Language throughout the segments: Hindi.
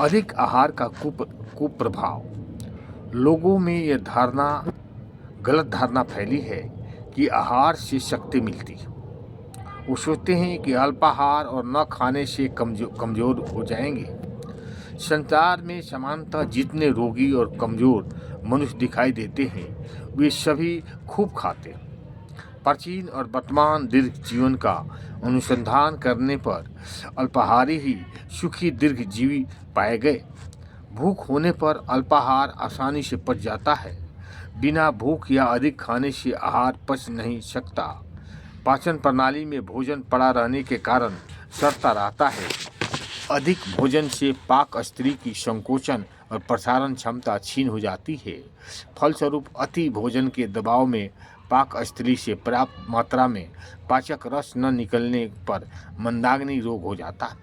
अधिक आहार का कुप्रभाव। लोगों में यह गलत धारणा फैली है कि आहार से शक्ति मिलती। वो सोचते हैं कि अल्पाहार और न खाने से कमजोर हो जाएंगे। संसार में सामान्यतः जितने रोगी और कमजोर मनुष्य दिखाई देते हैं वे सभी खूब खाते। प्राचीन और वर्तमान दीर्घ जीवन का अनुसंधान करने पर अल्पाहारी ही सुखी दीर्घजीवी पाए गए। भूख होने पर अल्पाहार आसानी से पच जाता है। बिना भूख या अधिक खाने से आहार पच नहीं सकता। पाचन प्रणाली में भोजन पड़ा रहने के कारण सड़ता रहता है। अधिक भोजन से पाक स्थली की संकोचन और प्रसारण क्षमता क्षीण हो जाती है। फलस्वरूप अति भोजन के दबाव में पाक स्थली से पर्याप्त मात्रा में पाचक रस न निकलने पर मंदाग्नि रोग हो जाता।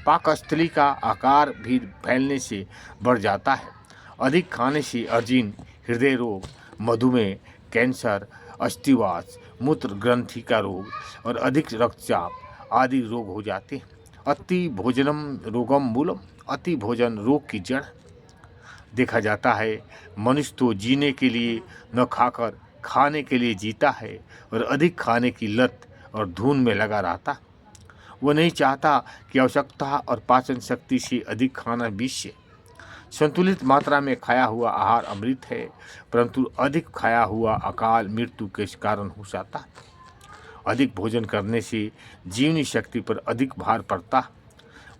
पाक स्थली का आकार भी फैलने से बढ़ जाता है। अधिक खाने से अर्जिन, हृदय रोग, मधुमेह, कैंसर, अस्थिवास, मूत्र ग्रंथि का रोग और अधिक रक्तचाप आदि रोग हो जाते हैं। अति भोजनम रोगम मूलम, अति भोजन रोग की जड़। देखा जाता है मनुष्य तो जीने के लिए न खाकर खाने के लिए जीता है और अधिक खाने की लत और धुन में लगा रहता। वो नहीं चाहता कि आवश्यकता और पाचन शक्ति से अधिक खाना विष है। संतुलित मात्रा में खाया हुआ आहार अमृत है, परंतु अधिक खाया हुआ अकाल मृत्यु के कारण हो जाता। अधिक भोजन करने से जीवनी शक्ति पर अधिक भार पड़ता।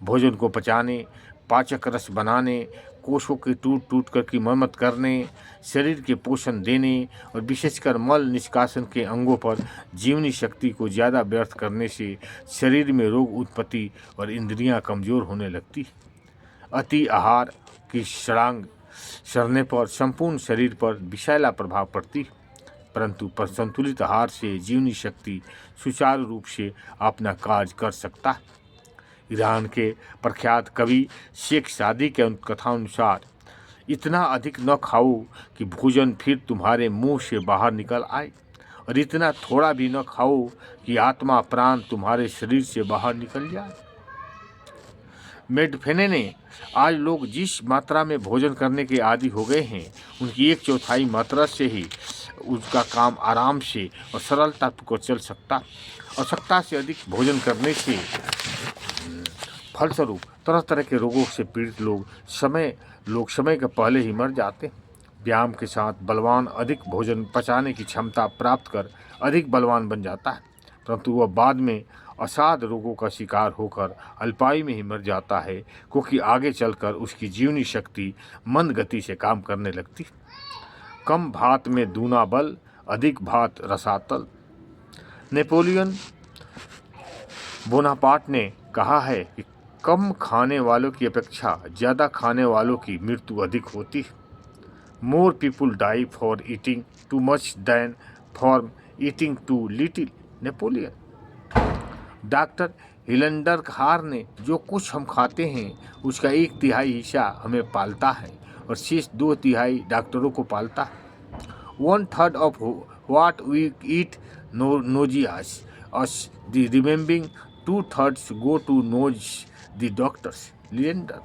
भोजन को पचाने, पाचक रस बनाने, कोषों के टूट कर की मरम्मत करने, शरीर के पोषण देने और विशेषकर मल निष्कासन के अंगों पर जीवनी शक्ति को ज़्यादा व्यर्थ करने से शरीर में रोग उत्पत्ति और इंद्रियां कमज़ोर होने लगती। अति आहार की सड़ांग सड़ने पर संपूर्ण शरीर पर विषैला प्रभाव पड़ती, परंतु संतुलित आहार से जीवनी शक्ति सुचारू रूप से अपना कार्य कर सकता। ईरान के प्रख्यात कवि शेख सादी के कथानुसार इतना अधिक न खाओ कि भोजन फिर तुम्हारे मुंह से बाहर निकल आए, और इतना थोड़ा भी न खाओ कि आत्मा प्राण तुम्हारे शरीर से बाहर निकल जाए। मेडफेने ने आज लोग जिस मात्रा में भोजन करने के आदी हो गए हैं, उनकी 1/4 मात्रा से ही उसका काम आराम से और सरलता को चल सकता। आवश्यकता से अधिक भोजन करने से फलस्वरूप तरह तरह के रोगों से पीड़ित लोग समय के पहले ही मर जाते। व्यायाम के साथ बलवान अधिक भोजन पचाने की क्षमता प्राप्त कर अधिक बलवान बन जाता है, परंतु वह बाद में असाध रोगों का शिकार होकर अल्पायु में ही मर जाता है, क्योंकि आगे चलकर उसकी जीवनी शक्ति मंद गति से काम करने लगती। कम भात में दूना बल, अधिक भात रसातल। नेपोलियन बोनापार्ट ने कहा है कि कम खाने वालों की अपेक्षा ज़्यादा खाने वालों की मृत्यु अधिक होती है। More people die for eating too much than for eating too little. Napoleon. Doctor हिलेंडरहार ने जो कुछ हम खाते हैं उसका 1/3 हिस्सा हमें पालता है और शेष 2/3 डॉक्टरों को पालता है। 1/3 of what we eat nourishes us, the remaining 2/3 go to nourish the doctors. लिएंडर।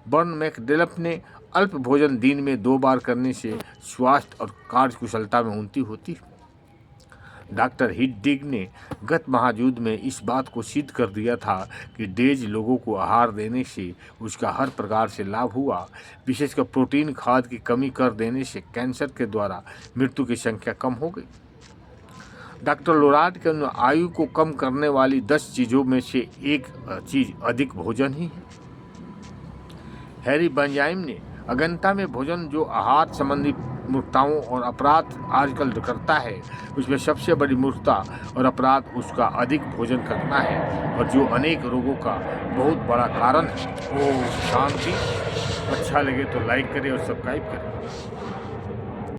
बर्न मैकडेलफ ने अल्प भोजन दिन में 2 बार करने से स्वास्थ्य और कार्यकुशलता में उन्नति होती। डॉक्टर हिडिग ने गत महायुद्ध में इस बात को सिद्ध कर दिया था कि डेज लोगों को आहार देने से उसका हर प्रकार से लाभ हुआ। विशेषकर प्रोटीन खाद्य की कमी कर देने से कैंसर के द्वारा मृत्यु की संख्या कम हो गई। डॉक्टर लोराड के अनुसार आयु को कम करने वाली 10 चीज़ों में से एक चीज़ अधिक भोजन ही है। हैरी बंजाइम ने अगंता में भोजन जो आहार संबंधी मूर्खताओं और अपराध आजकल करता है, उसमें सबसे बड़ी मूर्खता और अपराध उसका अधिक भोजन करना है, और जो अनेक रोगों का बहुत बड़ा कारण है। ओम शांति। अच्छा लगे तो लाइक करें और सब्सक्राइब करें।